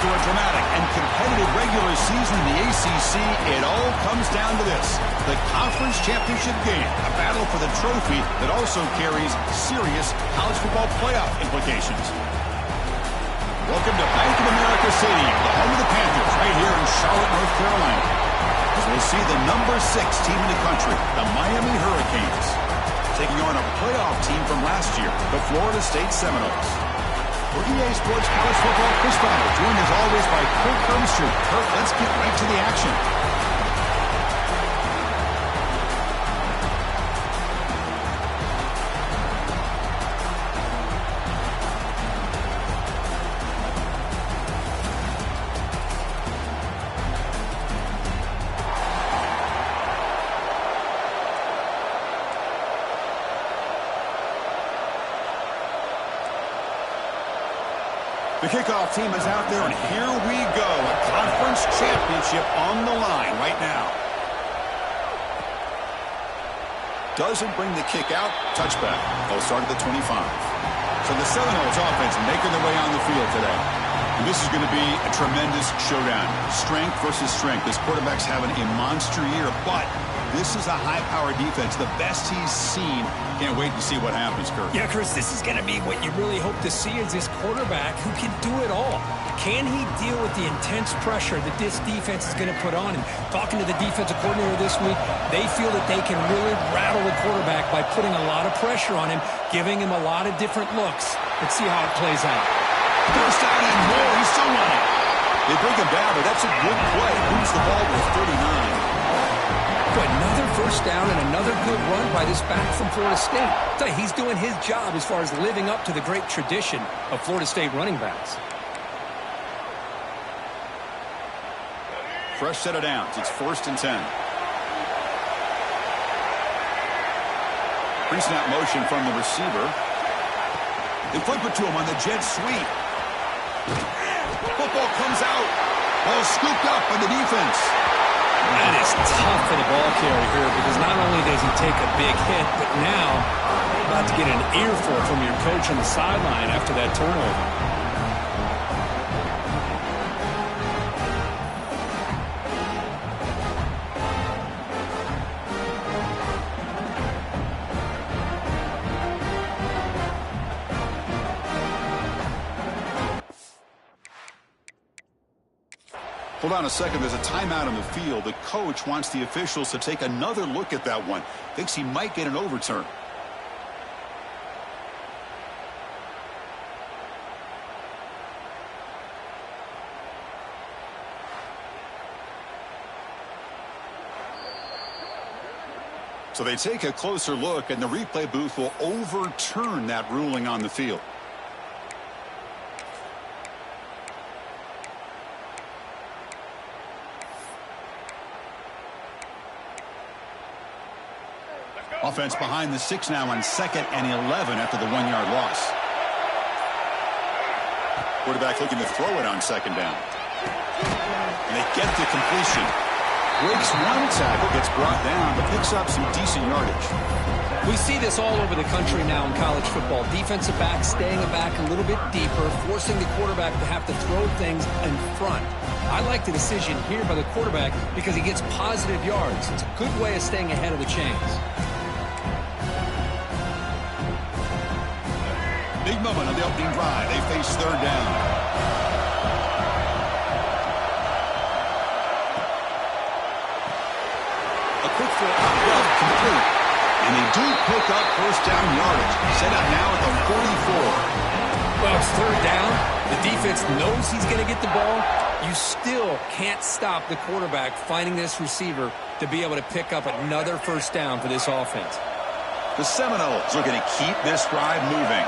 After a dramatic and competitive regular season in the ACC, it all comes down to this: the conference championship game, a battle for the trophy that also carries serious college football playoff implications. Welcome to Bank of America Stadium, the home of the Panthers, right here in Charlotte, North Carolina, as we'll see the number 6 team in the country, the Miami Hurricanes, taking on a playoff team from last year, the Florida State Seminoles. For EA Sports College Football, Chris Bonner, joined as always by Kirk Hermstrom. Kirk, let's get right to the action. The kickoff team is out there, and here we go. A conference championship on the line right now. Doesn't bring the kick out. Touchback. They'll start at the 25. So the Seminoles offense making their way on the field today. And this is going to be a tremendous showdown. Strength versus strength. This quarterback's having a monster year, but this is a high-powered defense, the best he's seen. Can't wait to see what happens, Kurt. Yeah, Chris, this is going to be what you really hope to see is this quarterback who can do it all. Can he deal with the intense pressure that this defense is going to put on him? Talking to the defensive coordinator this week, they feel that they can really rattle the quarterback by putting a lot of pressure on him, giving him a lot of different looks. Let's see how it plays out. First down and more. He's still running. They bring him down, but that's a good play. Moves the ball with 39. Another first down and another good run by this back from Florida State. I tell you, he's doing his job as far as living up to the great tradition of Florida State running backs. Fresh set of downs. It's 1st and 10. Pre-snap motion from the receiver. They flip it to him on the jet sweep. Football comes out. Ball scooped up by the defense. That is tough for the ball carrier here because not only does he take a big hit, but now you're about to get an earful from your coach on the sideline after that turnover. Hold on a second. There's a timeout on the field. The coach wants the officials to take another look at that one. Thinks he might get an overturn. So they take a closer look, and the replay booth will overturn that ruling on the field. Offense behind the 6 now on 2nd and 11 after the 1-yard loss. Quarterback looking to throw it on 2nd down. And they get the completion. Breaks one tackle, gets brought down, but picks up some decent yardage. We see this all over the country now in college football. Defensive backs staying back a little bit deeper, forcing the quarterback to have to throw things in front. I like the decision here by the quarterback because he gets positive yards. It's a good way of staying ahead of the chains. Big moment on the opening drive. They face 3rd down. A quick throw out left, complete. And they do pick up 1st down yardage. Set up now at the 44. Well, it's 3rd down. The defense knows he's going to get the ball. You still can't stop the quarterback finding this receiver to be able to pick up another 1st down for this offense. The Seminoles are going to keep this drive moving.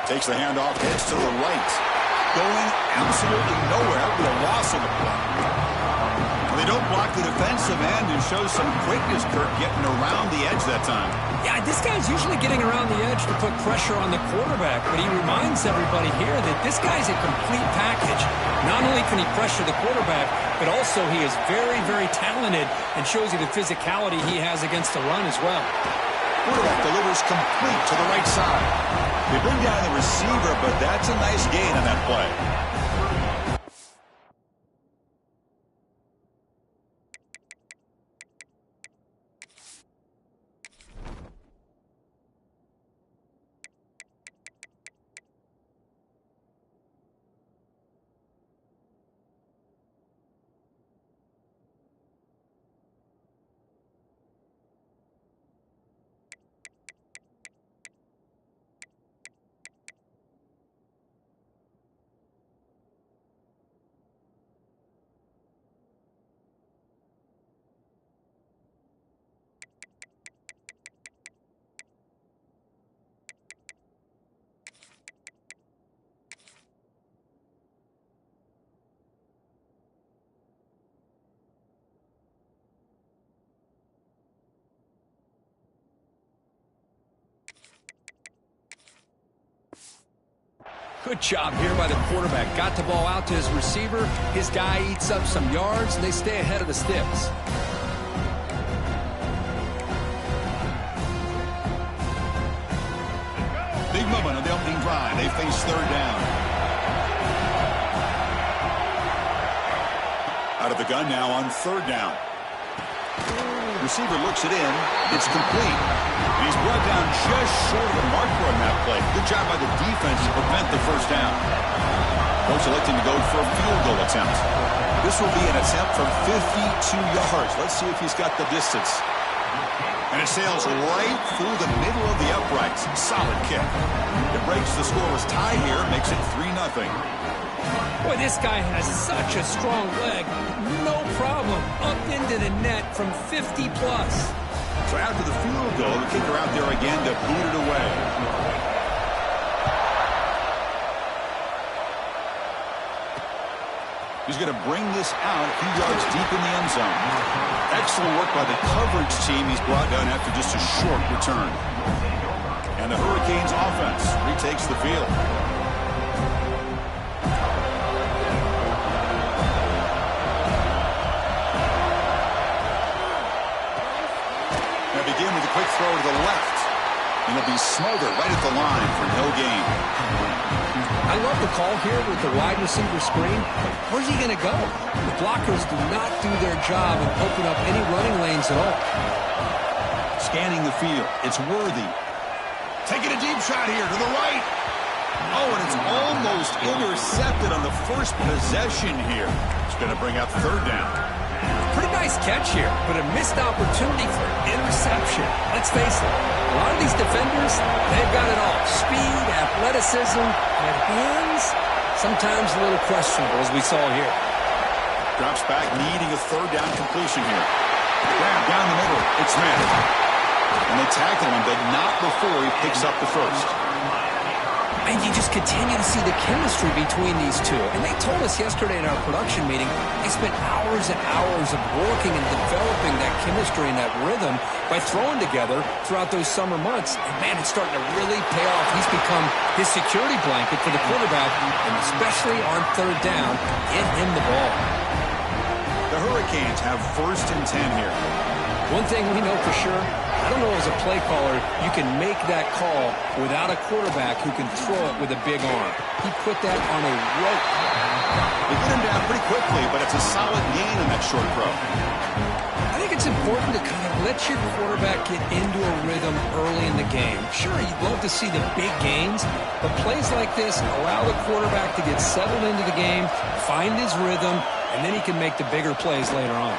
Takes the handoff, heads to the right. Going absolutely nowhere with a loss of the block. Well, they don't block the defensive end and show some quickness, Kirk, getting around the edge that time. Yeah, this guy's usually getting around the edge to put pressure on the quarterback, but he reminds everybody here that this guy's a complete package. Not only can he pressure the quarterback, but also he is very, very talented and shows you the physicality he has against the run as well. Quarterback delivers complete to the right side. They bring down the receiver, but that's a nice gain on that play. Good job here by the quarterback. Got the ball out to his receiver. His guy eats up some yards, and they stay ahead of the sticks. Big moment on the opening drive. They face third down. Out of the gun now on third down. Receiver looks it in. It's complete. And he's brought down just short of the marker on that play. Good job by the defense to prevent the first down. Coach electing to go for a field goal attempt. This will be an attempt from 52 yards. Let's see if he's got the distance. And it sails right through the middle of the uprights. Solid kick. It breaks the scoreless tie here, makes it 3-0. Boy, this guy has such a strong leg. No problem. Up into the net from 50-plus. So after the field goal, the kicker out there again to boot it away. He's going to bring this out a few yards deep in the end zone. Excellent work by the coverage team he's brought down after just a short return. And the Hurricanes offense retakes the field. Begin with a quick throw to the left. And it'll be smothered right at the line for no gain. I love the call here with the wide receiver screen. Where's he going to go? The blockers do not do their job and open up any running lanes at all. Scanning the field. It's Worthy. Taking a deep shot here to the right. Oh, and it's almost intercepted on the first possession here. It's going to bring up third down. Pretty nice catch here, but a missed opportunity for interception. Let's face it, a lot of these defenders, they've got it all. Speed, athleticism, and hands, sometimes a little questionable, as we saw here. Drops back, needing a third down completion here. Grab down the middle. It's Smith. And they tackle him, but not before he picks up the first. And you just continue to see the chemistry between these two. And they told us yesterday in our production meeting, they spent hours and hours of working and developing that chemistry and that rhythm by throwing together throughout those summer months. And, man, it's starting to really pay off. He's become his security blanket for the quarterback, and especially on third down, get him the ball. The Hurricanes have 1st and 10 here. One thing we know for sure, I don't know as a play caller, you can make that call without a quarterback who can throw it with a big arm. He put that on a rope. They get him down pretty quickly, but it's a solid gain on that short throw. I think it's important to kind of let your quarterback get into a rhythm early in the game. Sure, you'd love to see the big gains, but plays like this allow the quarterback to get settled into the game, find his rhythm, and then he can make the bigger plays later on.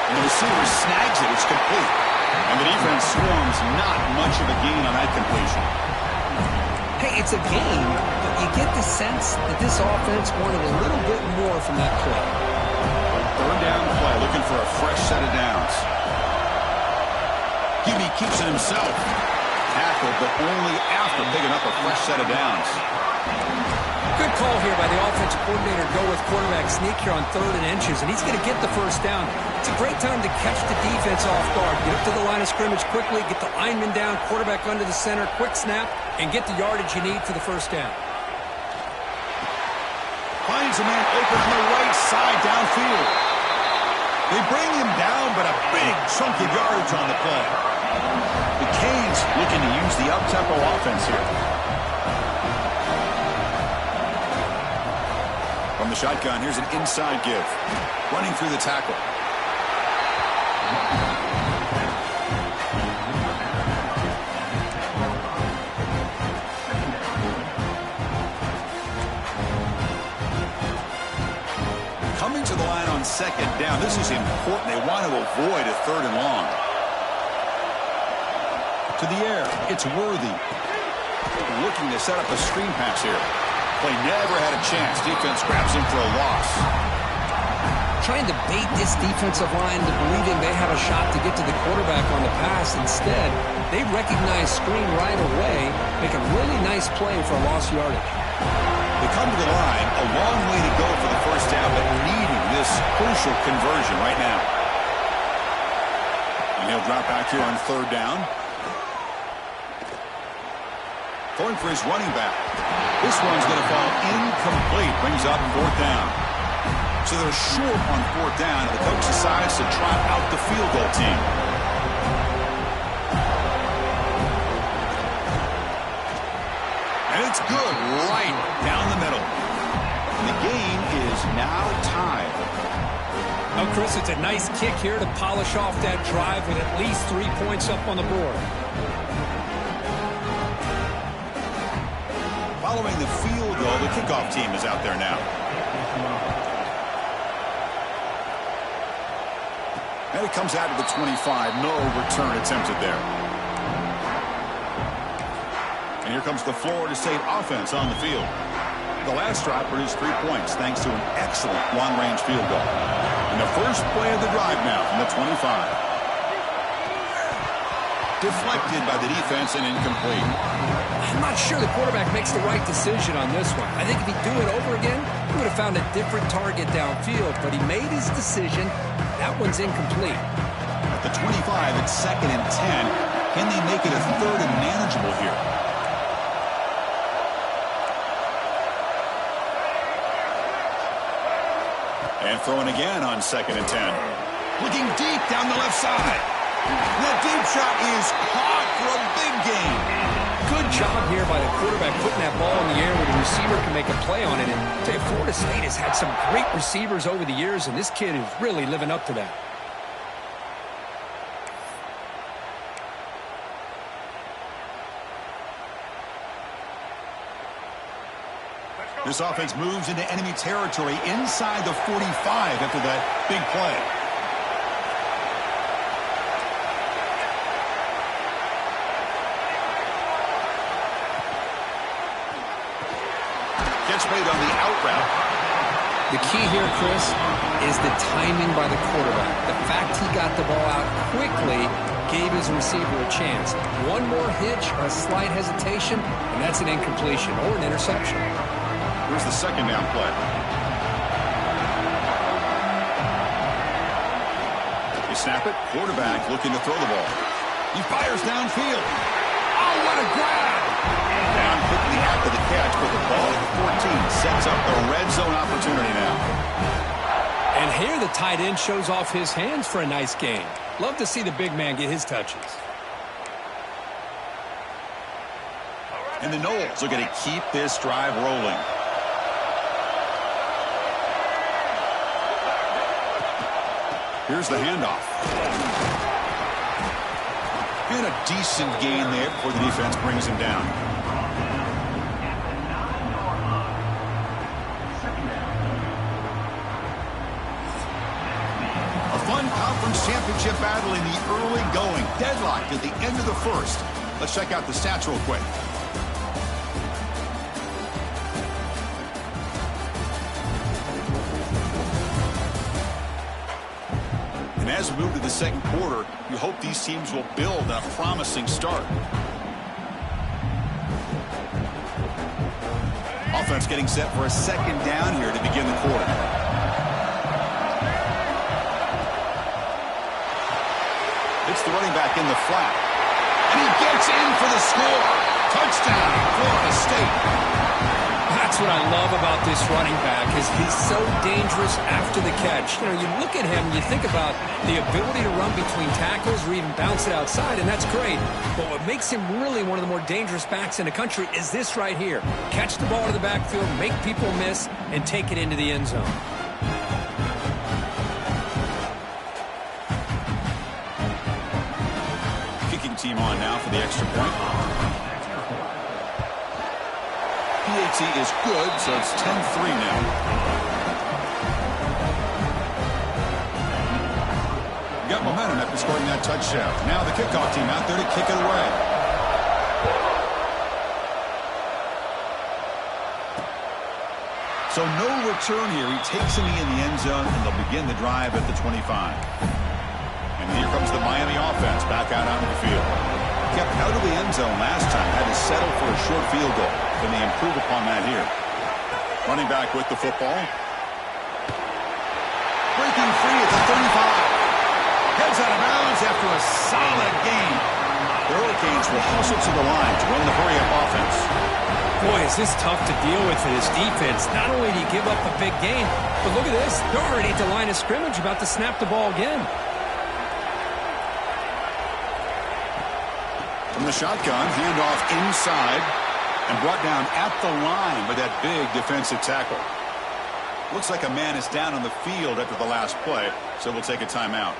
And the receiver snags it. It's complete. And the defense swarms. Not much of a gain on that completion. Hey, it's a gain, but you get the sense that this offense wanted a little bit more from that play. Third down play, looking for a fresh set of downs. QB keeps it himself. Tackled, but only after picking up a fresh set of downs. Good call here by the offensive coordinator to go with quarterback sneak here on 3rd and inches, and he's going to get the first down. It's a great time to catch the defense off guard. Get up to the line of scrimmage quickly, get the lineman down, quarterback under the center, quick snap, and get the yardage you need for the first down. Finds a man open on the right side downfield. They bring him down, but a big chunk of yardage on the play. The Canes looking to use the up-tempo offense here. From the shotgun, here's an inside give. Running through the tackle. Coming to the line on second down. This is important. They want to avoid a third and long. To the air. It's Worthy. Looking to set up a screen pass here. Play never had a chance. Defense grabs him for a loss. Trying to bait this defensive line into believing they have a shot to get to the quarterback on the pass. Instead, they recognize screen right away, make a really nice play for a lost yardage. They come to the line, a long way to go for the first down, but needing this crucial conversion right now. And he'll drop back here on third down. Going for his running back. This one's going to fall incomplete. Brings up fourth down. So they're short on fourth down, and the coach decides to trot out the field goal team. And it's good right down the middle. And the game is now tied. Oh, Chris, it's a nice kick here to polish off that drive with at least 3 points up on the board. Following the field goal, the kickoff team is out there now. And it comes out to the 25. No return attempted there. And here comes the Florida State offense on the field. The last drive produced 3 points thanks to an excellent long-range field goal. And the first play of the drive now from the 25. Deflected by the defense and incomplete. I'm not sure the quarterback makes the right decision on this one. I think if he'd do it over again, he would have found a different target downfield, but he made his decision. That one's incomplete. At the 25, it's 2nd and 10. Can they make it a third and manageable here? And throwing again on 2nd and 10. Looking deep down the left side. That deep shot is caught for a big gain. Good job here by the quarterback putting that ball in the air where the receiver can make a play on it. And I tell you, Florida State has had some great receivers over the years, and this kid is really living up to that. This offense moves into enemy territory inside the 45 after that big play. Gets made on the out route. The key here, Chris, is the timing by the quarterback. The fact he got the ball out quickly gave his receiver a chance. One more hitch or a slight hesitation, and that's an incompletion or an interception. Here's the second down play. You snap it. Quarterback looking to throw the ball. He fires downfield. Oh, what a grab! Down quickly after the catch, but the ball at the 14 sets up a red zone opportunity now. And here the tight end shows off his hands for a nice gain. Love to see the big man get his touches. And the Noles are going to keep this drive rolling. Here's the handoff. And a decent gain there before the defense brings him down. A fun conference championship battle in the early going. Deadlocked at the end of the first. Let's check out the stats real quick. And as we move to the second quarter, you hope these teams will build a promising start. Offense getting set for a second down here to begin the quarter. It's the running back in the flat. And he gets in for the score. Touchdown, Florida State. That's That's what I love about this running back is he's so dangerous after the catch. You know, you look at him and you think about the ability to run between tackles or even bounce it outside, and that's great. But what makes him really one of the more dangerous backs in the country is this right here. Catch the ball to the backfield, make people miss, and take it into the end zone. Kicking team on now for the extra point. PAT is good, so it's 10-3 now. Got momentum after scoring that touchdown. Now the kickoff team out there to kick it away. So no return here. He takes it in the end zone, and they'll begin the drive at the 25. And here comes the Miami offense back out onto the field. Kept out of the end zone last time. Had to settle for a short field goal. Can they improve upon that here? Running back with the football. Breaking free at the 35. Heads out of bounds after a solid gain. The Hurricanes will hustle to the line to run the hurry-up offense. Boy, is this tough to deal with for this defense. Not only do you give up a big gain, but look at this. They're already at the line of scrimmage about to snap the ball again. From the shotgun, handoff inside. And brought down at the line with that big defensive tackle. Looks like a man is down on the field after the last play, so we'll take a timeout.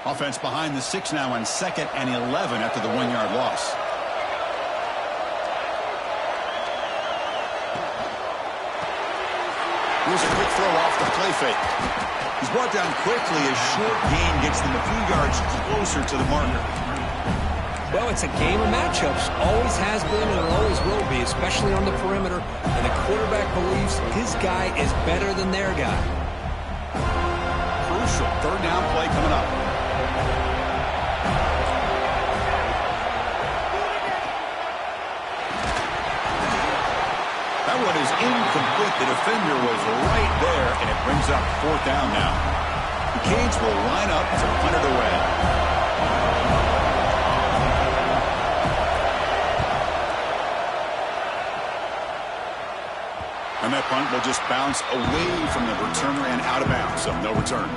Offense behind the 6 now on 2nd and 11 after the 1-yard loss. Here's a quick throw off the play fake. He's brought down quickly. A short gain gets them a few yards closer to the marker. Well, it's a game of matchups. Always has been and it always will be, especially on the perimeter. And the quarterback believes his guy is better than their guy. Crucial 3rd down play coming up. That one is incomplete. The defender was right there, and it brings up 4th down now. The Canes will line up to punt it away. And that punt will just bounce away from the returner and out of bounds, so no return.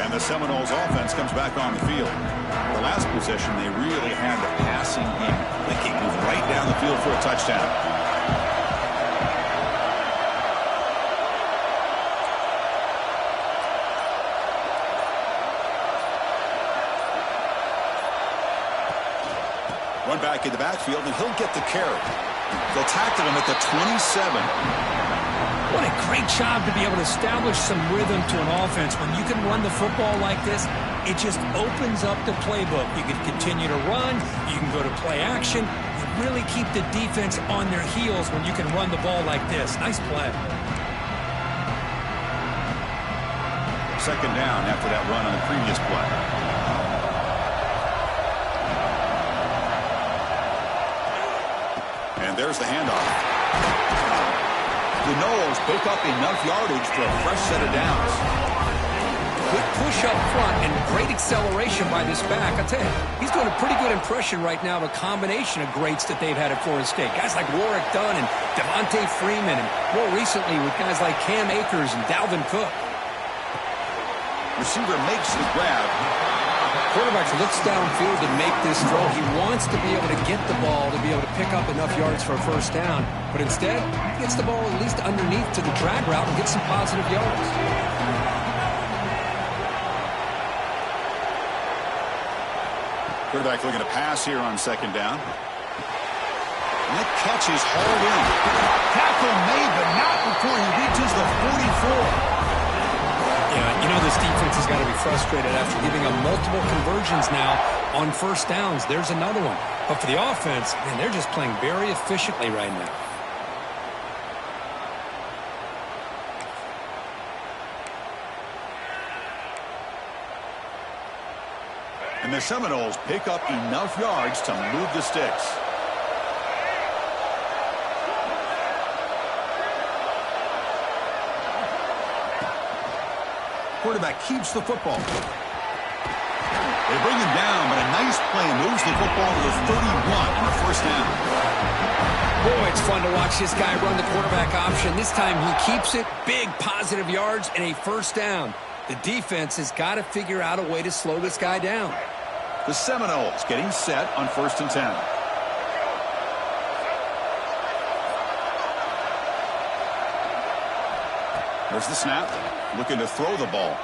And the Seminoles offense comes back on the field. The last possession, they really had the passing game clicking, moved right down the field for a touchdown. One back in the backfield, and he'll get the carry. They'll tackle him at the 27. What a great job to be able to establish some rhythm to an offense. When you can run the football like this, it just opens up the playbook. You can continue to run. You can go to play action. You really keep the defense on their heels when you can run the ball like this. Nice play. 2nd down after that run on the previous play. And there's the handoff. The Noles pick up enough yardage for a fresh set of downs. Quick push up front and great acceleration by this back. I tell you, he's doing a pretty good impression right now of a combination of greats that they've had at Florida State. Guys like Warwick Dunn and Devontae Freeman, and more recently with guys like Cam Akers and Dalvin Cook. Receiver makes the grab. Quarterback looks downfield to make this throw. He wants to be able to get the ball to be able to pick up enough yards for a 1st down. But instead, he gets the ball at least underneath to the drag route and gets some positive yards. Quarterback looking to pass here on 2nd down. And that catch is hauled in. Tackle made, but not before he reaches the 44. Yeah, you know this defense has got to be frustrated after giving up multiple conversions now on 1st downs. There's another one. But for the offense, man, they're just playing very efficiently right now. And the Seminoles pick up enough yards to move the sticks. Quarterback keeps the football. They bring him down, but a nice play moves the football to the 31 on a first down. Boy, it's fun to watch this guy run the quarterback option. This time he keeps it, big positive yards, and a first down. The defense has got to figure out a way to slow this guy down. The Seminoles getting set on 1st and 10. There's the snap. Looking to throw the ball.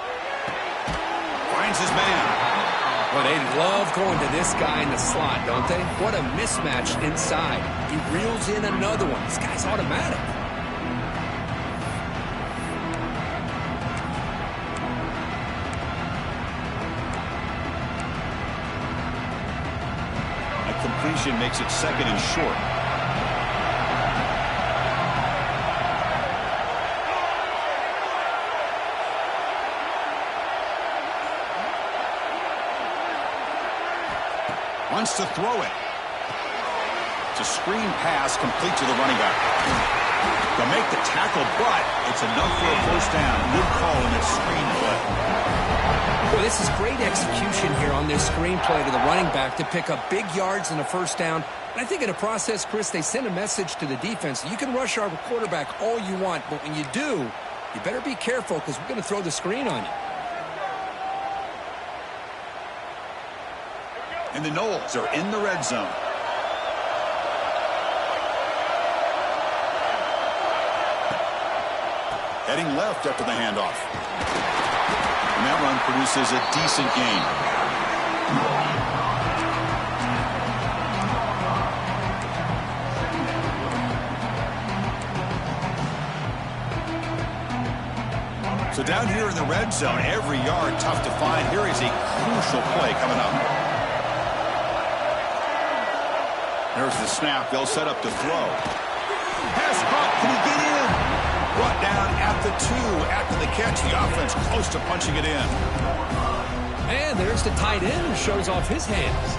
Finds his man. Well, they love going to this guy in the slot, don't they? What a mismatch inside. He reels in another one. This guy's automatic. A completion makes it 2nd and short. Wants to throw it. It's a screen pass complete to the running back. They'll make the tackle, but it's enough for a first down. Good call in that screen play. Well, this is great execution here on this screen play to the running back to pick up big yards and a first down. And I think in the process, Chris, they send a message to the defense. You can rush our quarterback all you want, but when you do, you better be careful because we're going to throw the screen on you. And the Noles are in the red zone. Heading left after the handoff. And that run produces a decent gain. So down here in the red zone, every yard tough to find. Here is a crucial play coming up. There's the snap. They'll set up to throw. Pass caught. Can he get in? Brought down at the 2 after the catch. The offense close to punching it in. And there's the tight end who shows off his hands.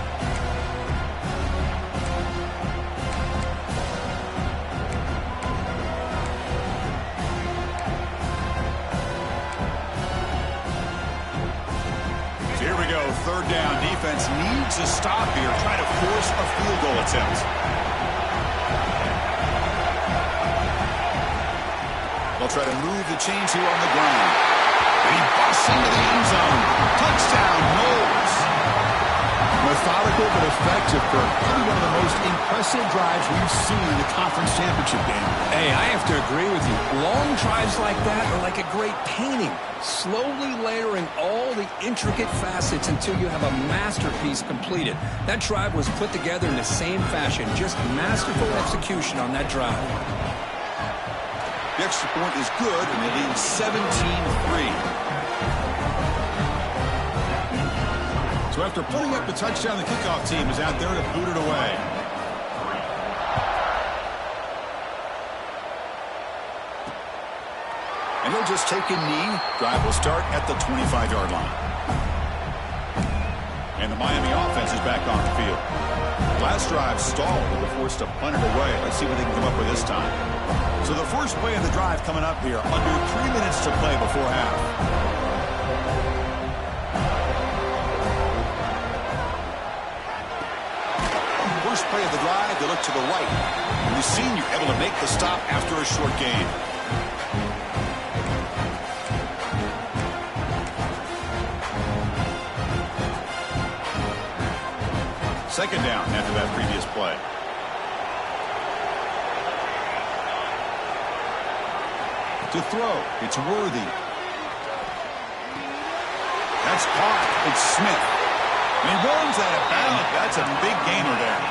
Here we go, 3rd down. Defense needs a stop here, trying to force a field goal attempt. They'll try to move the chains here on the ground. And he busts into the end zone. Touchdown, Noles. Methodical but effective for probably one of the most impressive drives we've seen in the conference championship game. Hey, I have to agree with you. Long drives like that are like a great painting. Slowly layering all the intricate facets until you have a masterpiece completed. That drive was put together in the same fashion. Just masterful execution on that drive. The extra point is good, and they lead 17-3. So after putting up the touchdown, the kickoff team is out there to boot it away. And he'll just take a knee. Drive will start at the 25-yard line. And the Miami offense is back on the field. Last drive stalled. They were forced to punt it away. Let's see what they can come up with this time. So the first play of the drive coming up here. Under 3 minutes to play before half. First play of the drive, they look to the right. And the senior able to make the stop after a short gain. Second down after that previous play. To throw, it's Worthy. That's caught. It's Smith. And he runs out of bounds. That's a big gainer there.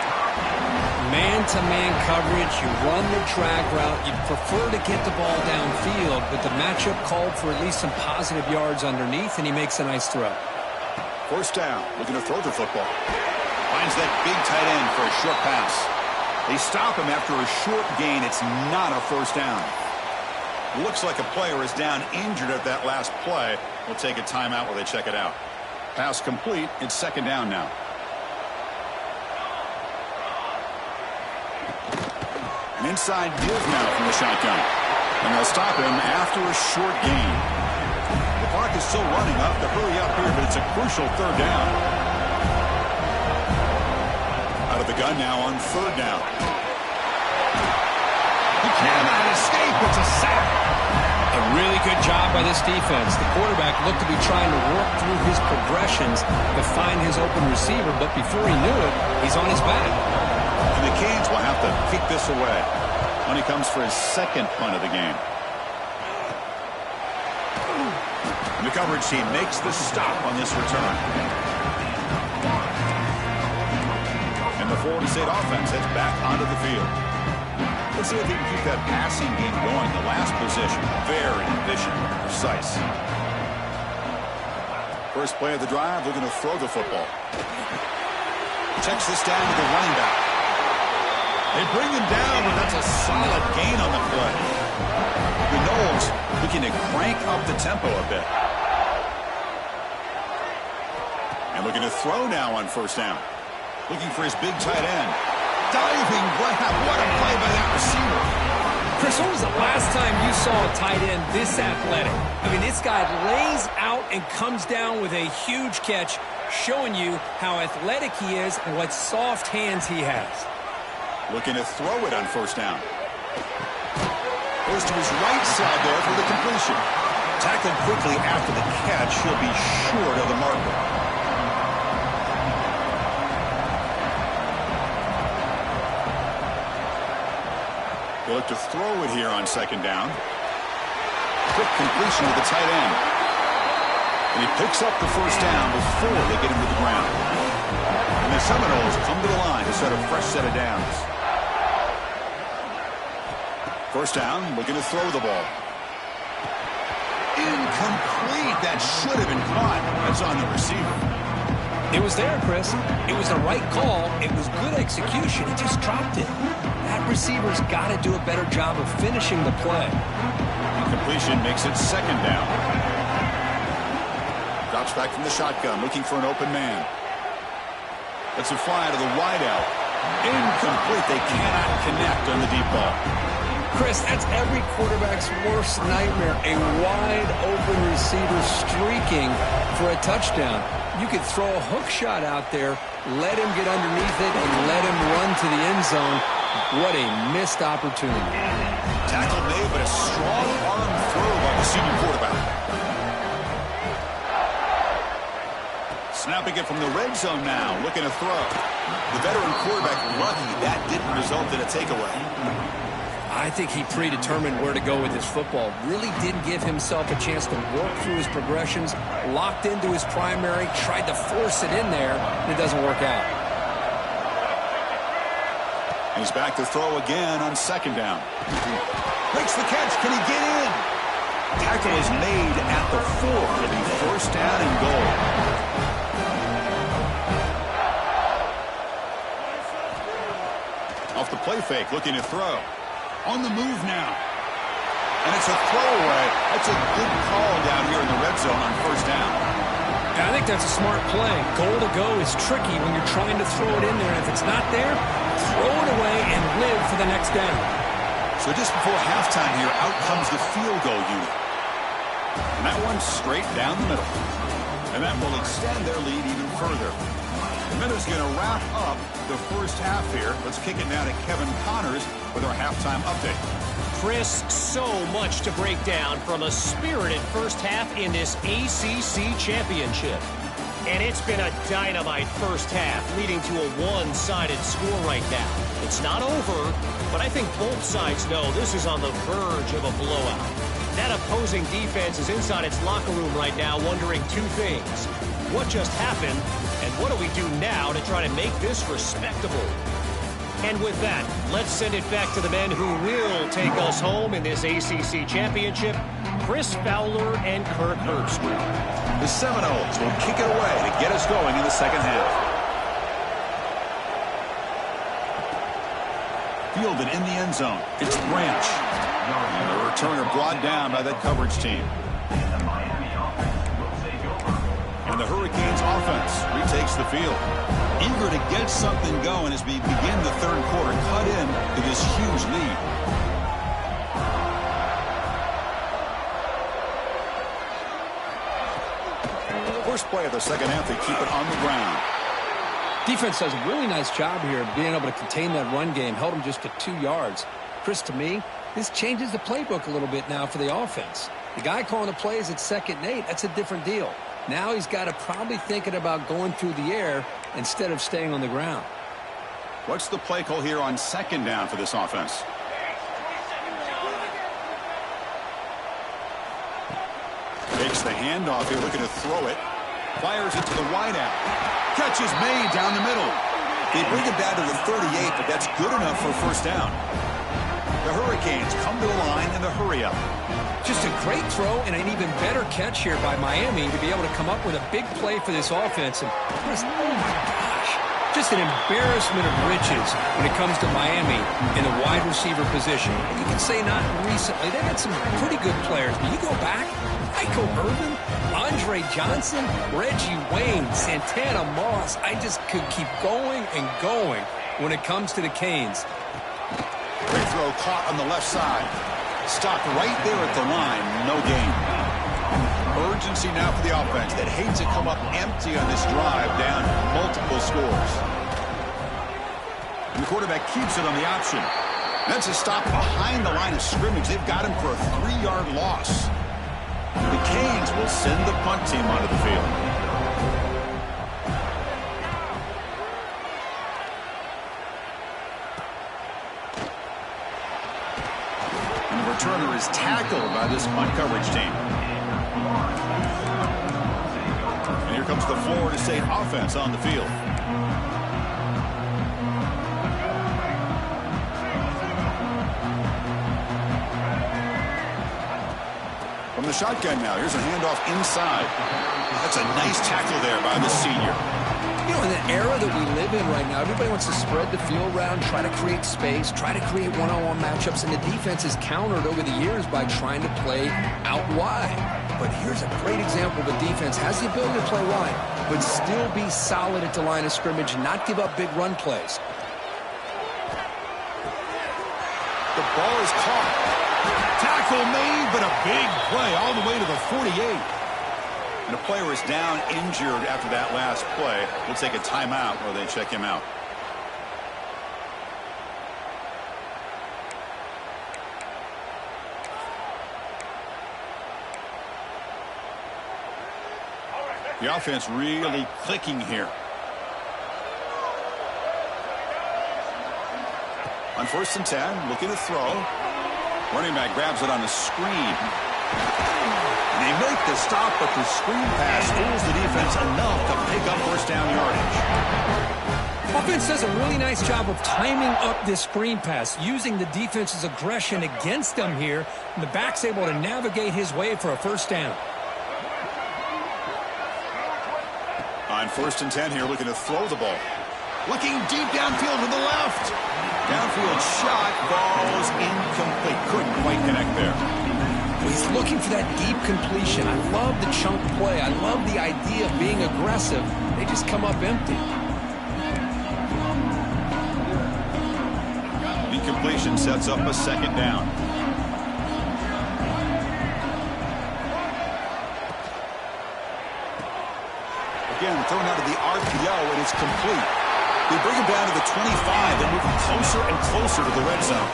Man-to-man coverage, you run the drag route, you prefer to get the ball downfield, but the matchup called for at least some positive yards underneath, and he makes a nice throw. First down, looking to throw the football. Finds that big tight end for a short pass. They stop him after a short gain. It's not a first down. Looks like a player is down injured at that last play. We'll take a timeout while they check it out. Pass complete. It's second down now. An inside give now from the shotgun. And they'll stop him after a short gain. The clock is still running up to hurry up here, but it's a crucial third down. the gun now on 3rd down. He cannot escape. It's a sack. A really good job by this defense. The quarterback looked to be trying to work through his progressions to find his open receiver, but before he knew it, he's on his back. And the Canes will have to kick this away when he comes for his 2nd punt of the game. And the coverage team makes the stop on this return. And the Florida State offense heads back onto the field. Let's see if they can keep that passing game going. The last possession, very efficient, precise. First play of the drive, looking to throw the football. Checks this down to the running back. They bring him down, but that's a solid gain on the play. The Knowles looking to crank up the tempo a bit. And looking to throw now on 1st down. Looking for his big tight end. Diving grab. What a play by that receiver. Chris, when was the last time you saw a tight end this athletic? I mean, this guy lays out and comes down with a huge catch, showing you how athletic he is and what soft hands he has. Looking to throw it on 1st down. Goes to his right side there for the completion. Tackled quickly after the catch. He'll be short of the marker. They look to throw it here on 2nd down. Quick completion to the tight end. And he picks up the 1st down before they get him to the ground. And the Seminoles come to the line to set a fresh set of downs. 1st down, looking to throw the ball. Incomplete. That should have been caught. That's on the receiver. It was there, Chris. It was the right call. It was good execution. He just dropped it. That receiver's got to do a better job of finishing the play. Incompletion makes it 2nd down. Drops back from the shotgun, looking for an open man. That's a fly to the wideout. Incomplete. They cannot connect on the deep ball. Chris, that's every quarterback's worst nightmare. A wide-open receiver streaking for a touchdown. You could throw a hook shot out there, let him get underneath it, and let him run to the end zone. What a missed opportunity. Tackle made, but a strong arm throw by the senior quarterback. Snapping it from the red zone now, looking to throw. The veteran quarterback lucky that didn't result in a takeaway. I think he predetermined where to go with his football. Really didn't give himself a chance to work through his progressions. Locked into his primary, tried to force it in there, and it doesn't work out. He's back to throw again on 2nd down. Makes the catch. Can he get in? Tackle is made at the 4. It'll be 1st down and goal. Off the play fake, looking to throw. On the move now. And it's a throwaway. That's a good call down here in the red zone on 1st down. I think that's a smart play. Goal to go is tricky when you're trying to throw it in there. And if it's not there, throw it away and live for the next down. So just before halftime here, out comes the field goal unit. And that one's straight down the middle. And that will extend their lead even further. The Minnows going to wrap up the 1st half here. Let's kick it now to Kevin Connors with our halftime update. Chris, so much to break down from a spirited 1st half in this ACC championship. And it's been a dynamite 1st half, leading to a one-sided score right now. It's not over, but I think both sides know this is on the verge of a blowout. That opposing defense is inside its locker room right now wondering 2 things. What just happened, and what do we do now to try to make this respectable? And with that, let's send it back to the men who will take us home in this ACC championship, Chris Fowler and Kirk Herbstreit. The Seminoles will kick it away to get us going in the 2nd half. Fielded in the end zone. It's Branch. And the returner brought down by that coverage team. And the Hurricanes offense retakes the field. Eager to get something going as we begin the 3rd quarter, cut in to this huge lead. First play of the 2nd half, they keep it on the ground. Defense does a really nice job here of being able to contain that run game, held them just to 2 yards. Chris, to me, this changes the playbook a little bit now for the offense. The guy calling the plays at 2nd and 8, that's a different deal. Now he's got to probably thinking about going through the air instead of staying on the ground. What's the play call here on 2nd down for this offense? Takes the handoff here, looking to throw it. Fires it to the wideout. Catch is made down the middle. They bring it down to the 38, but that's good enough for a first down. The Hurricanes come to the line in the hurry-up. Just a great throw and an even better catch here by Miami to be able to come up with a big play for this offense. And Chris, oh my gosh, just an embarrassment of riches when it comes to Miami in the wide receiver position. You can say not recently. They had some pretty good players, but you go back, Michael Irvin, Andre Johnson, Reggie Wayne, Santana Moss. I just could keep going and going when it comes to the Canes. Great throw caught on the left side. Stopped right there at the line. No gain. Urgency now for the offense that hates to come up empty on this drive, down multiple scores. And the quarterback keeps it on the option. That's a stop behind the line of scrimmage. They've got him for a 3-yard loss. The Canes will send the punt team onto the field. Returner is tackled by this punt coverage team. And here comes the Florida State offense on the field. From the shotgun now, here's a handoff inside. That's a nice tackle there by the senior. You know, in the era that we live in right now, everybody wants to spread the field around, try to create space, try to create one-on-one matchups, and the defense is countered over the years by trying to play out wide. But here's a great example of a defense has the ability to play wide, but still be solid at the line of scrimmage, not give up big run plays. The ball is caught. Tackle made, but a big play all the way to the 48. And a player is down injured after that last play. We'll take a timeout while they check him out. The offense really clicking here. On 1st and 10, looking to throw. Running back grabs it on the screen. And they make the stop, but the screen pass fools the defense enough to pick up first down yardage. Offense does a really nice job of timing up this screen pass, using the defense's aggression against them here, and the back's able to navigate his way for a first down. On 1st and 10 here, looking to throw the ball. Looking deep downfield to the left. Downfield shot, falls incomplete. Couldn't quite connect there. He's looking for that deep completion. I love the chunk play. I love the idea of being aggressive. They just come up empty. Incompletion sets up a 2nd down. Again, thrown out of the RPO, and it's complete. They bring him down to the 25 and moving closer and closer to the red zone.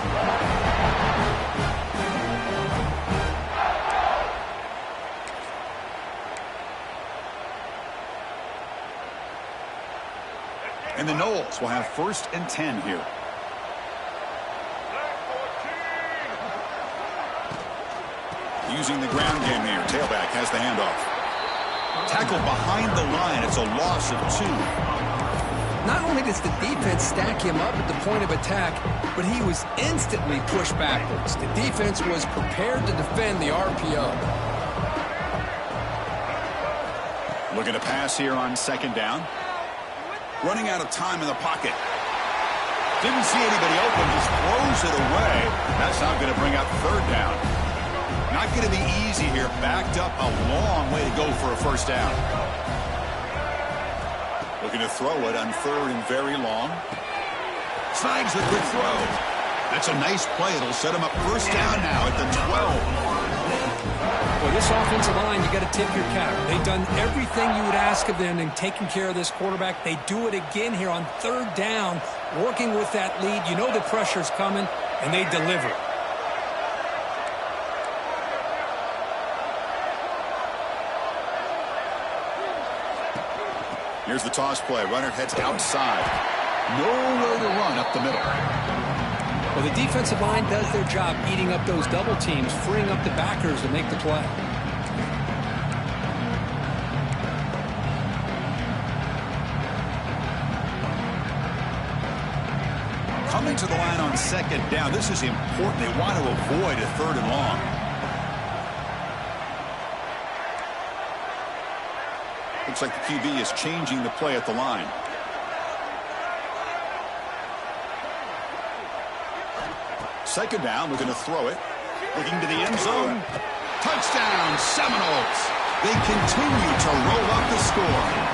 And the Noles will have 1st and 10 here. Using the ground game here. Tailback has the handoff. Tackle behind the line. It's a loss of 2. Not only does the defense stack him up at the point of attack, but he was instantly pushed backwards. The defense was prepared to defend the RPO. Looking to pass here on 2nd down. Running out of time in the pocket. Didn't see anybody open, just throws it away. That's not going to bring up 3rd down. Not going to be easy here. Backed up a long way to go for a first down. Looking to throw it on 3rd and very long. Snags the quick throw. That's a nice play. It'll set him up first down now at the 12. Well, this this offensive line, you got to tip your cap. They've done everything you would ask of them in taking care of this quarterback. They do it again here on third down, working with that lead. You know the pressure's coming, and they deliver. Here's the toss play. Runner heads outside. Nowhere to run up the middle. Well, the defensive line does their job eating up those double teams, freeing up the backers to make the play. Coming to the line on second down. This is important. They want to avoid a third and long. Looks like the QB is changing the play at the line. Second down, we're going to throw it. Looking to the end zone. Touchdown, Seminoles. They continue to roll up the score.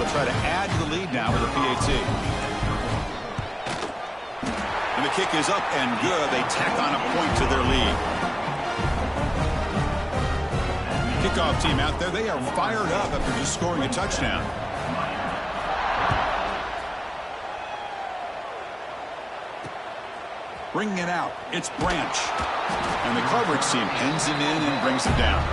Try to add to the lead now with a PAT. And the kick is up and good. They tack on a point to their lead. Kickoff team out there, they are fired up after just scoring a touchdown. Bringing it out, it's Branch. And the coverage team pins him in and brings him down.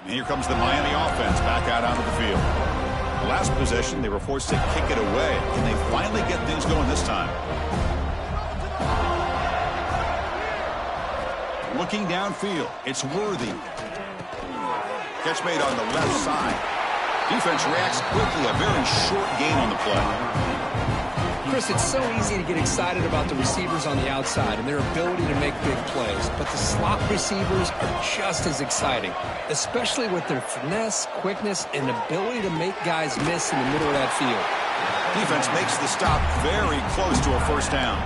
And here comes the Miami offense back out onto the field. The last possession, they were forced to kick it away. Can they finally get things going this time? Looking downfield, it's Worthy. Catch made on the left side. Defense reacts quickly. A very short gain on the play. Chris, it's so easy to get excited about the receivers on the outside and their ability to make big plays, but the slot receivers are just as exciting, especially with their finesse, quickness, and ability to make guys miss in the middle of that field. Defense makes the stop very close to a first down.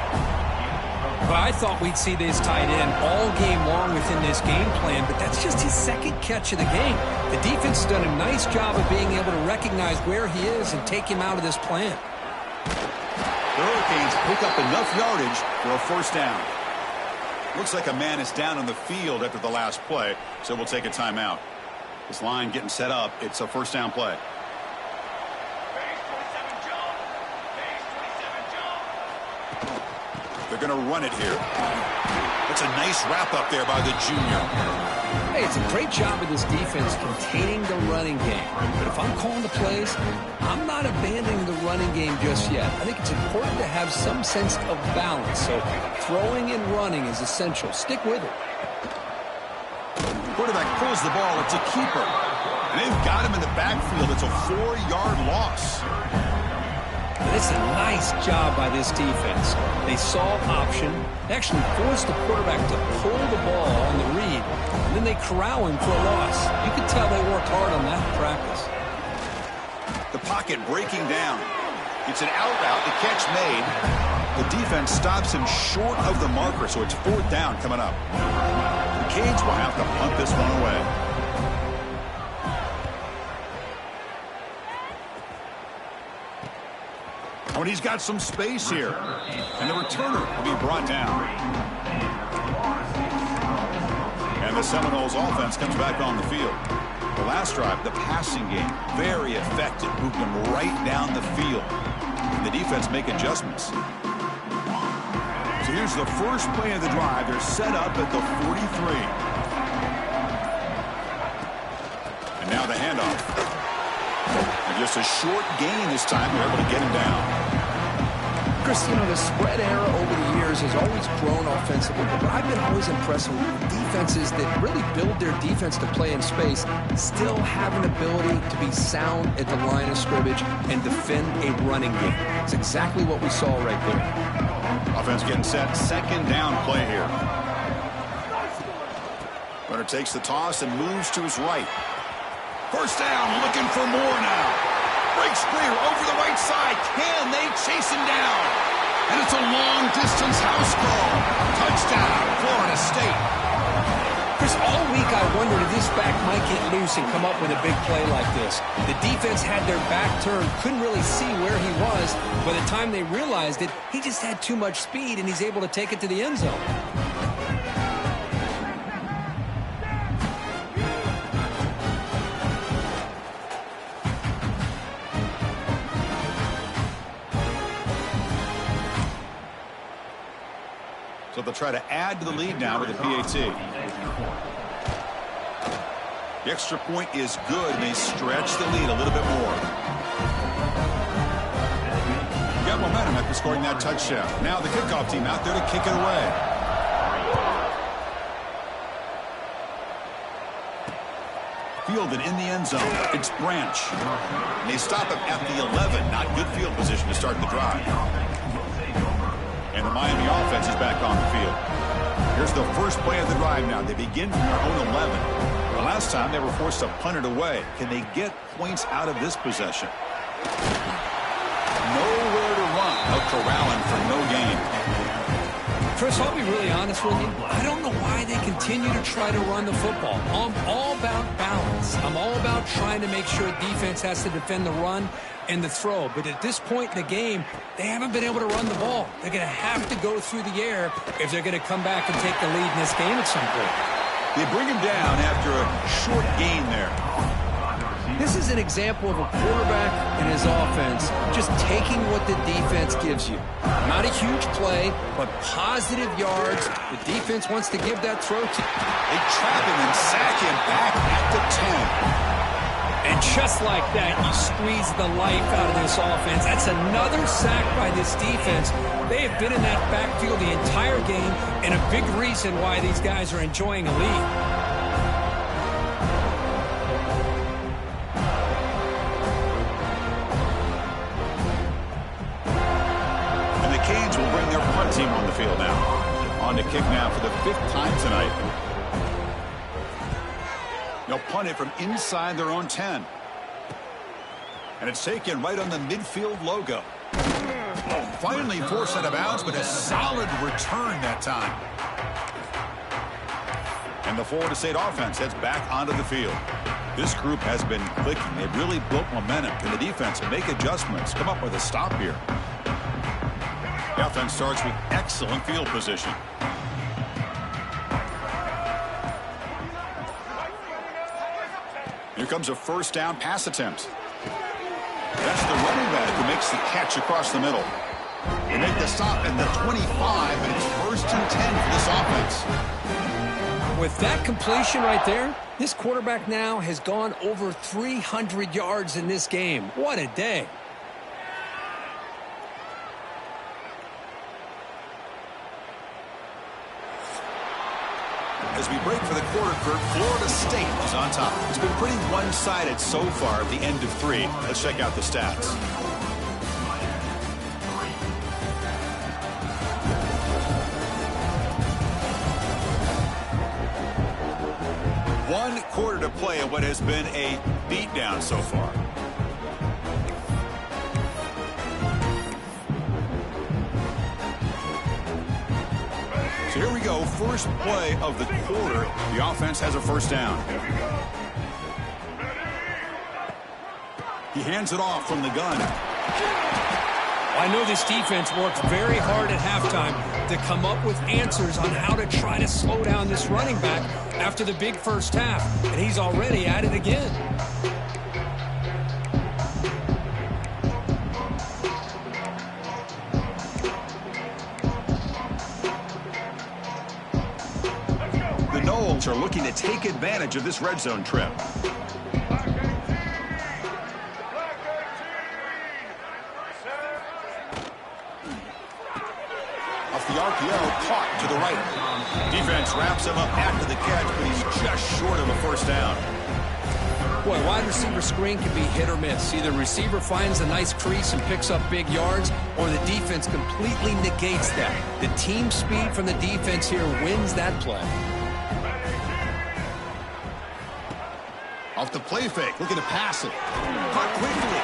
But I thought we'd see this tight end all game long within this game plan, but that's just his second catch of the game. The defense has done a nice job of being able to recognize where he is and take him out of this plan. The Hurricanes pick up enough yardage for a first down. Looks like a man is down on the field after the last play, so we'll take a timeout. This line getting set up. It's a first down play. They're going to run it here. That's a nice wrap up there by the junior. Hey, it's a great job of this defense containing the running game. But if I'm calling the plays, I'm not abandoning the running game just yet. I think it's important to have some sense of balance. So throwing and running is essential. Stick with it. Quarterback pulls the ball. It's a keeper. And they've got him in the backfield. It's a 4-yard loss. And it's a nice job by this defense. They saw option, actually forced the quarterback to pull the ball on the read. and then they corral him for a loss. You can tell they worked hard on that in practice. The pocket breaking down. It's an out route. The catch made. The defense stops him short of the marker, so it's 4th down coming up. The Canes will have to punt this one away. Oh, and he's got some space here. And the returner will be brought down. And the Seminoles offense comes back on the field. The last drive, the passing game, very effective. Moved them right down the field. And the defense make adjustments. So here's the first play of the drive. They're set up at the 43. And now the handoff. And just a short gain this time. They're able to get him down. Chris, you know, the spread era over the years has always grown offensively, but I've been always impressed with defenses that really build their defense to play in space, still have an ability to be sound at the line of scrimmage and defend a running game. It's exactly what we saw right there. Offense getting set. 2nd down play here. Runner takes the toss and moves to his right. 1st down, looking for more now. Breaks clear over the right side. Can they chase him down? And it's a long-distance house call. Touchdown, Florida State. Chris, all week I wondered if this back might get loose and come up with a big play like this. The defense had their back turned, couldn't really see where he was. By the time they realized it, he just had too much speed, and he's able to take it to the end zone. So they'll try to add to the lead now with a PAT. The extra point is good, and they stretch the lead a little bit more. Got momentum after scoring that touchdown. Now the kickoff team out there to kick it away. Fielded in the end zone. It's Branch. They stop him at the 11. Not good field position to start the drive. And the Miami offense is back on the field. Here's the first play of the drive now. They begin from their own 11. The last time they were forced to punt it away. Can they get points out of this possession? Nowhere to run. They'll corral him for no gain. Chris, I'll be really honest with you. I don't know why they continue to try to run the football. I'm all about balance. I'm all about trying to make sure defense has to defend the run and the throw. But at this point in the game, they haven't been able to run the ball. They're going to have to go through the air if they're going to come back and take the lead in this game at some point. They bring him down after a short gain there. This is an example of a quarterback and his offense just taking what the defense gives you. Not a huge play, but positive yards. The defense wants to give that throw to. They trap him and sack him back at the 10. And just like that, you squeeze the life out of this offense. That's another sack by this defense. They have been in that backfield the entire game, and a big reason why these guys are enjoying a lead. And the Canes will bring their punt team on the field now. On to kick now for the 5th time tonight. They'll punt it from inside their own 10. And it's taken right on the midfield logo. Finally forced out of bounds, but a solid return that time. And the Florida State offense heads back onto the field. This group has been clicking. They've really built momentum. Can the defense make adjustments? Come up with a stop here. The offense starts with excellent field position. Here comes a 1st down pass attempt. That's the running back who makes the catch across the middle. They make the stop at the 25, and it's 1st and 10 for this offense. With that completion right there, this quarterback now has gone over 300 yards in this game. What a day. As we break for the quarter, Kurt, Florida State is on top. It's been pretty one-sided so far at the end of 3. Let's check out the stats. 1 quarter to play in what has been a beatdown so far. So here we go, first play of the quarter. The offense has a first down. He hands it off from the gun. I know this defense worked very hard at halftime to come up with answers on how to try to slow down this running back after the big first half, and he's already at it again. The Knowles are looking to take advantage of this red zone trip. The RPO caught to the right. Defense wraps him up after the catch, but he's just short of a first down. Boy, wide receiver screen can be hit or miss. Either receiver finds a nice crease and picks up big yards, or the defense completely negates that. The team speed from the defense here wins that play. Off the play fake, looking to pass it. Caught quickly.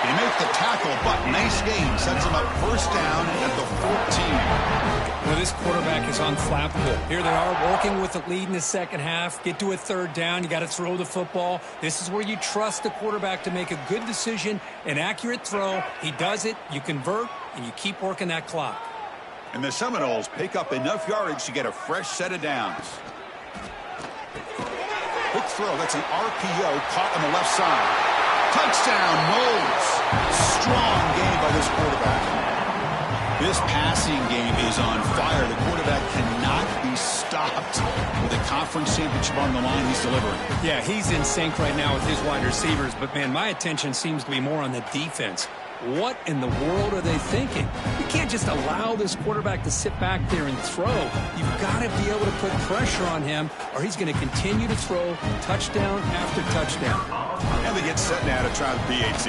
They make the tackle, but nice game. Sets him up first down at the 14. Well, this quarterback is unflappable. Here they are working with the lead in the second half. Get to a third down. You got to throw the football. This is where you trust the quarterback to make a good decision, an accurate throw. He does it. You convert, and you keep working that clock. And the Seminoles pick up enough yardage to get a fresh set of downs. Quick throw. That's an RPO caught on the left side. Touchdown, Knowles. Strong game by this quarterback. This passing game is on fire. The quarterback cannot be stopped. With the conference championship on the line, he's delivering. Yeah, he's in sync right now with his wide receivers. But, man, my attention seems to be more on the defense. What in the world are they thinking? You can't just allow this quarterback to sit back there and throw. You've got to be able to put pressure on him, or he's going to continue to throw touchdown after touchdown. And they get set now to try the PAT.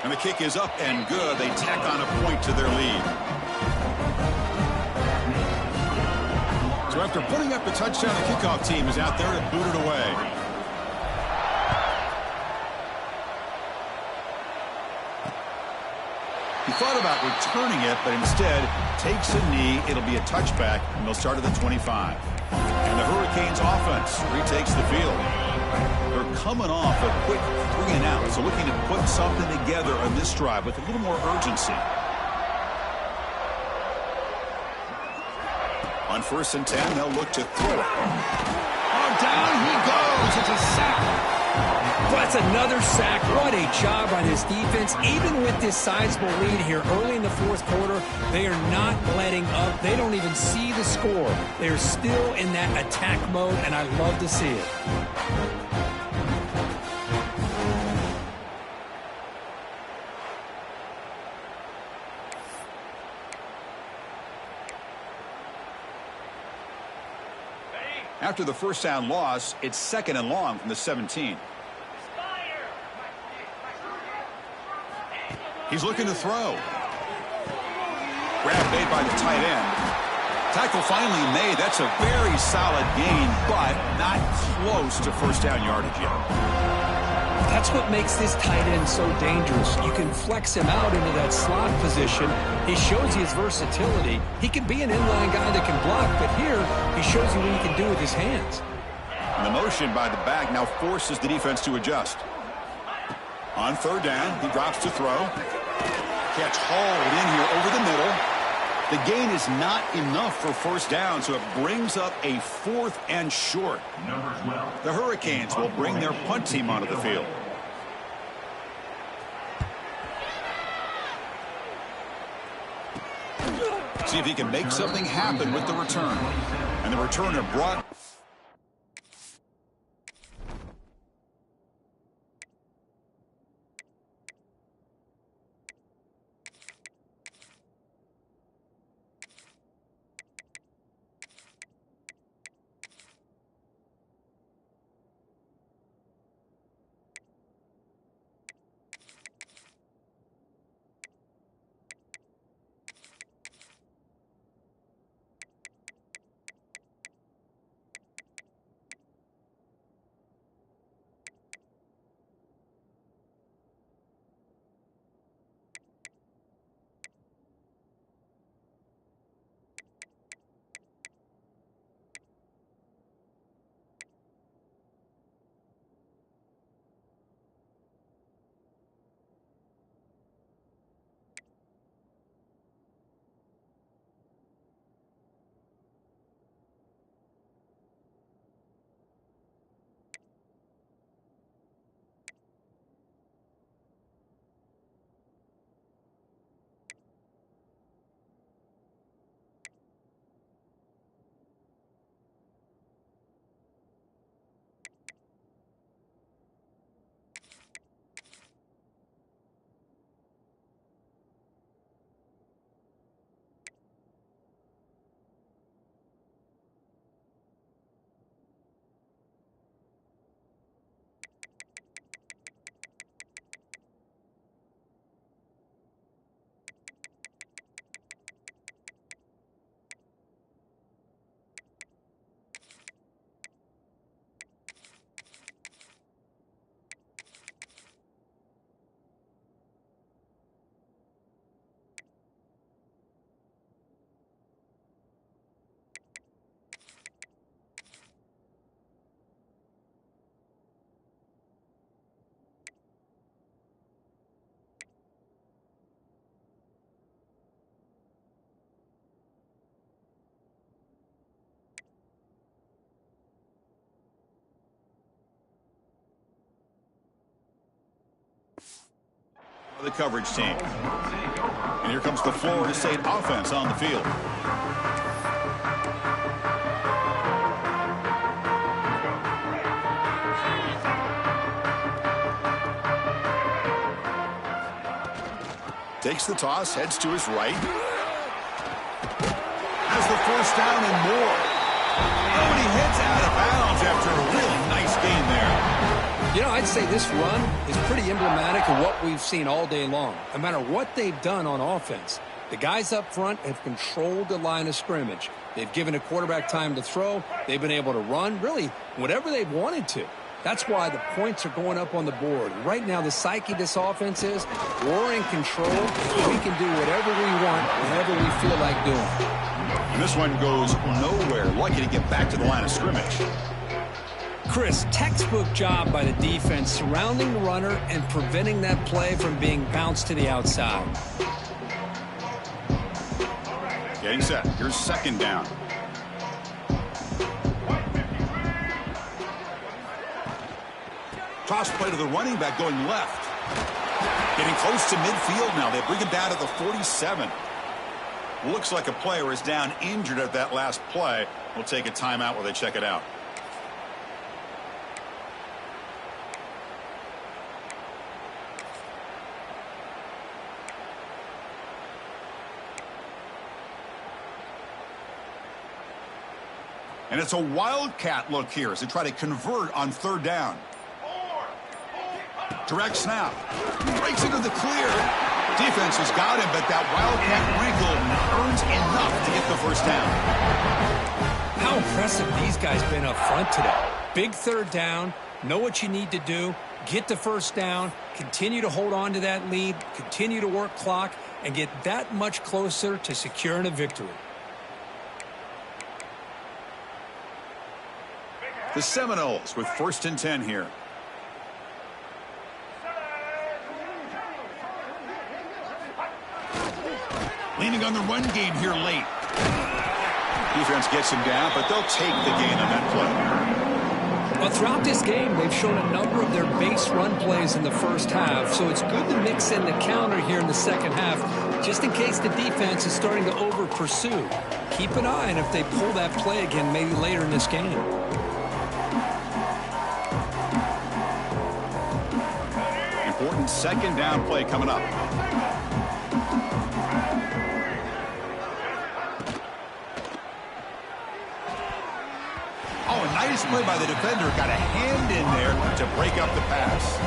And the kick is up and good. They tack on a point to their lead. So after putting up the touchdown, the kickoff team is out there to boot it away. He thought about returning it, but instead takes a knee. It'll be a touchback, and they'll start at the 25. And the Hurricanes offense retakes the field. They're coming off a quick 3-and-out, so looking to put something together on this drive with a little more urgency. On 1st and 10, they'll look to throw it. Oh, down he goes. It's a sack. That's another sack. What a job by this defense. Even with this sizable lead here early in the fourth quarter, they are not letting up. They don't even see the score. They're still in that attack mode, and I love to see it. After the first down loss, it's 2nd and long from the 17. He's looking to throw. Grab made by the tight end. Tackle finally made. That's a very solid gain, but not close to first down yardage yet. That's what makes this tight end so dangerous. You can flex him out into that slot position. He shows you his versatility. He can be an inline guy that can block, but here he shows you what he can do with his hands. And the motion by the back now forces the defense to adjust. On 3rd down, he drops to throw. Catch hauled in here over the middle. The gain is not enough for first down, so it brings up a 4th and short. The Hurricanes will bring their punt team onto the field. See if he can make something happen with the return. And the returner brought... the coverage team. And here comes the Florida State offense on the field. Takes the toss, heads to his right. Has the first down and more. Oh, and he heads out of bounds after a really nice gain there. You know, I'd say this run is pretty emblematic of what we've seen all day long. No matter what they've done on offense, the guys up front have controlled the line of scrimmage. They've given a quarterback time to throw. They've been able to run, really, whatever they've wanted to. That's why the points are going up on the board. Right now, the psyche of this offense is we're in control. We can do whatever we want, whenever we feel like doing. And this one goes nowhere. Lucky to get back to the line of scrimmage. Chris, textbook job by the defense surrounding the runner and preventing that play from being bounced to the outside. Getting set. Here's second down. Toss play to the running back going left. Getting close to midfield now. They bring him down to the 47. Looks like a player is down injured at that last play. We'll take a timeout while they check it out. And it's a wildcat look here as they try to convert on third down. Direct snap. Breaks into the clear. Defense has got him, but that wildcat wrinkle earns enough to get the first down. How impressive these guys been up front today. Big third down. Know what you need to do. Get the first down. Continue to hold on to that lead. Continue to work clock and get that much closer to securing a victory. The Seminoles with 1st and 10 here. Leaning on the run game here late. Defense gets him down, but they'll take the gain on that play. Well, throughout this game, they've shown a number of their base run plays in the first half, so it's good to mix in the counter here in the second half, just in case the defense is starting to over-pursue. Keep an eye on if they pull that play again maybe later in this game. Important second down play coming up. Oh, a nice play by the defender. Got a hand in there to break up the pass.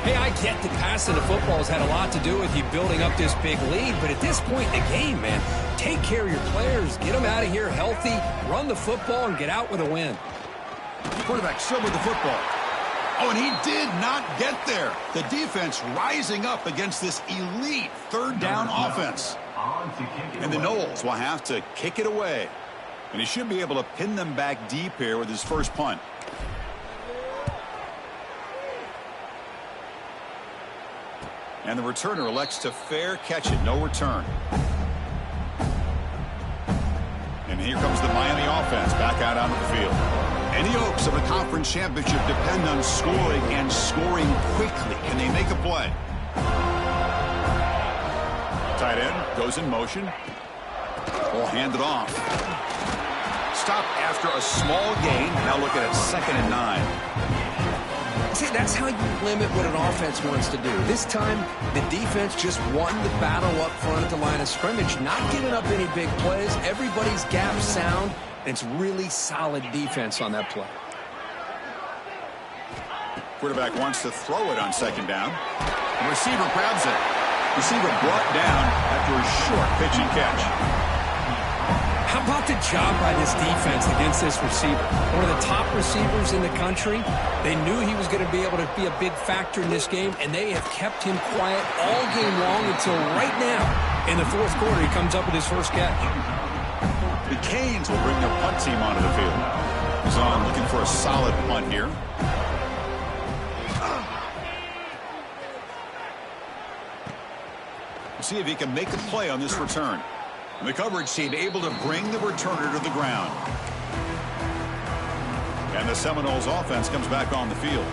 Hey, I get that passing the football has had a lot to do with you building up this big lead, but at this point in the game, man, take care of your players. Get them out of here healthy, run the football, and get out with a win. Quarterback still with the football. Oh, and he did not get there. The defense rising up against this elite third down offense. And the Noles will have to kick it away. And he should be able to pin them back deep here with his first punt. And the returner elects to fair catch it. No return. And here comes the Miami offense back out onto the field. And the hopes of a conference championship depend on scoring and scoring quickly. Can they make a play? Tight end goes in motion. Will hand it off. Stop after a small gain. Now looking at 2nd and 9. See, that's how you limit what an offense wants to do. This time, the defense just won the battle up front at the line of scrimmage, not giving up any big plays. Everybody's gap sound. It's really solid defense on that play. Quarterback wants to throw it on 2nd down. The receiver grabs it. Receiver brought down after a short pitch and catch. How about the job by this defense against this receiver? One of the top receivers in the country. They knew he was going to be able to be a big factor in this game, and they have kept him quiet all game long until right now. In the 4th quarter, he comes up with his first catch. The Canes will bring their punt team onto the field. He's on looking for a solid punt here. We'll see if he can make a play on this return. And the coverage team able to bring the returner to the ground. And the Seminoles offense comes back on the field.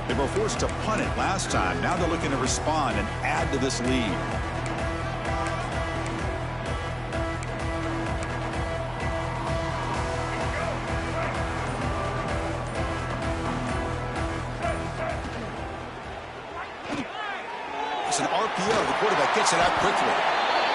They were forced to punt it last time. Now they're looking to respond and add to this lead. It's an RPO. The quarterback gets it out quickly.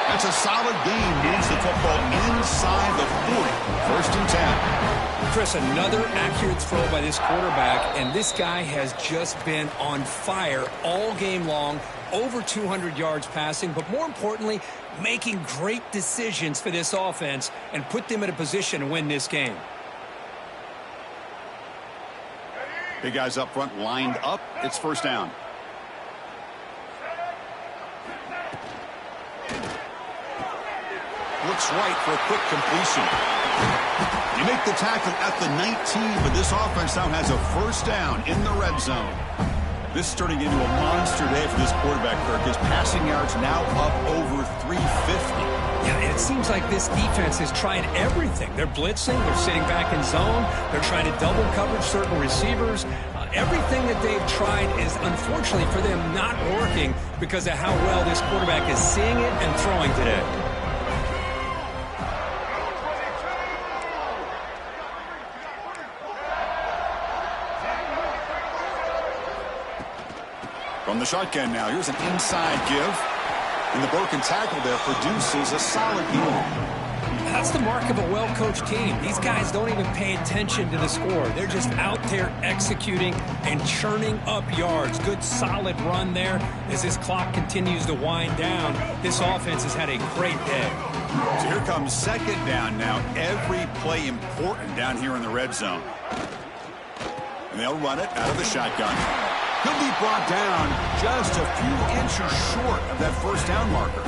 That's a solid gain. Moves the football inside the 40. 1st and 10. Chris, another accurate throw by this quarterback, and this guy has just been on fire all game long, over 200 yards passing, but more importantly, making great decisions for this offense and put them in a position to win this game. Big guys up front lined up. It's 1st down. Looks right for a quick completion. You make the tackle at the 19, but this offense now has a 1st down in the red zone. This is turning into a monster day for this quarterback, Kirk. His passing yards now up over 350. Yeah, and it seems like this defense has tried everything. They're blitzing, they're sitting back in zone, they're trying to double coverage certain receivers. Everything that they've tried is, unfortunately for them, not working because of how well this quarterback is seeing it and throwing today. From the shotgun now, here's an inside give. And the broken tackle there produces a solid game. That's the mark of a well-coached team. These guys don't even pay attention to the score. They're just out there executing and churning up yards. Good, solid run there. As this clock continues to wind down, this offense has had a great day. So here comes 2nd down now. Every play important down here in the red zone. And they'll run it out of the shotgun. He'll be brought down just a few inches short of that 1st down marker.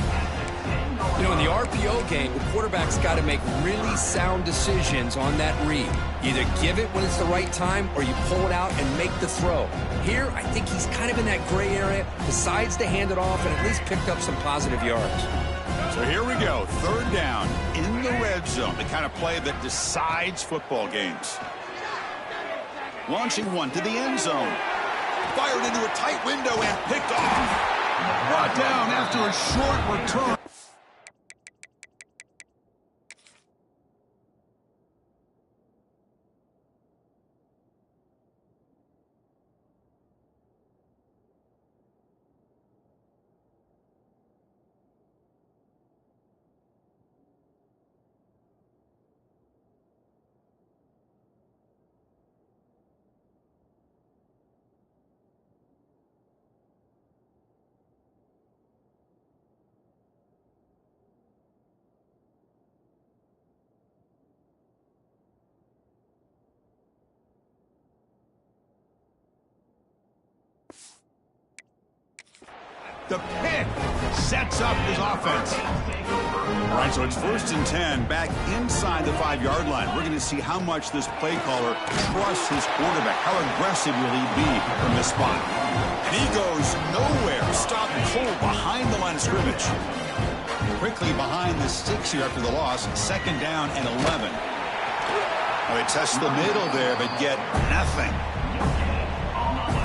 You know, in the RPO game, the quarterback's got to make really sound decisions on that read. Either give it when it's the right time or you pull it out and make the throw. Here, I think he's kind of in that gray area, decides to hand it off and at least picked up some positive yards. So here we go, 3rd down in the red zone, the kind of play that decides football games. Launching one to the end zone. Fired into a tight window and picked off. Brought down after a short return. The pick sets up his offense. All right, so it's 1st and 10 back inside the 5-yard line. We're going to see how much this play caller trusts his quarterback. How aggressive will he be from this spot? And he goes nowhere. Stop cold behind the line of scrimmage. Quickly behind the sticks here after the loss. 2nd down and 11. Well, they test the middle there, but get nothing.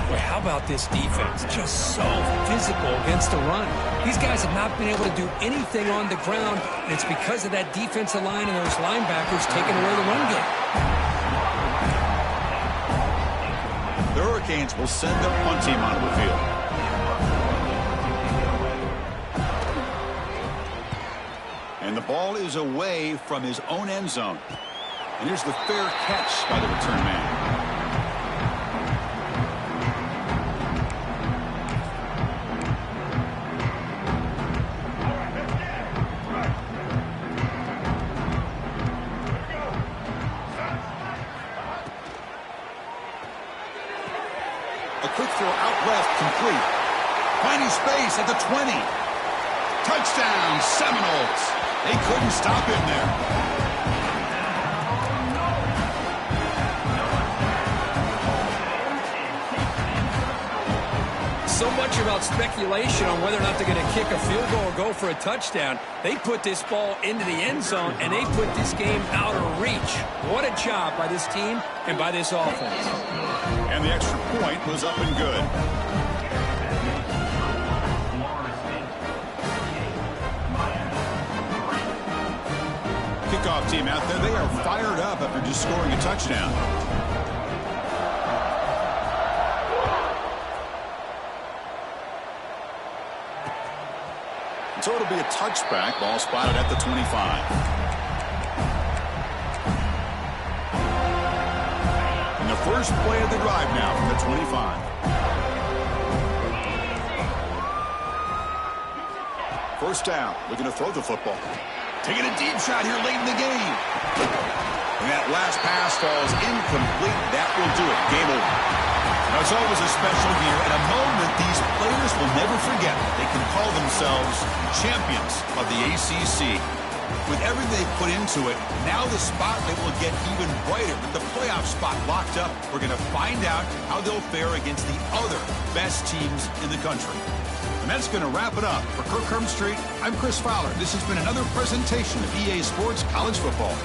Boy, how about this defense? Just so physical against the run. These guys have not been able to do anything on the ground, and it's because of that defensive line and those linebackers taking away the run game. The Hurricanes will send their punt team onto the field. And the ball is away from his own end zone. And here's the fair catch by the return man. Quick throw out left, complete. Finding space at the 20. Touchdown, Seminoles. They couldn't stop him there. so much about speculation on whether or not they're going to kick a field goal or go for a touchdown. They put this ball into the end zone, and they put this game out of reach. What a job by this team and by this offense. And the extra point was up and good. Kickoff team out there, they are fired up after just scoring a touchdown. So it'll be a touchback. Ball spotted at the 25. And the first play of the drive now from the 25. First down. Looking to throw the football. Taking a deep shot here late in the game. And that last pass falls incomplete. That will do it. Game over. Now, it's always a special year and a moment these players will never forget. They can call themselves champions of the ACC. With everything they put into it, now the spotlight will get even brighter. With the playoff spot locked up, we're going to find out how they'll fare against the other best teams in the country. And that's going to wrap it up. For Kirk Street, I'm Chris Fowler. This has been another presentation of EA Sports College Football.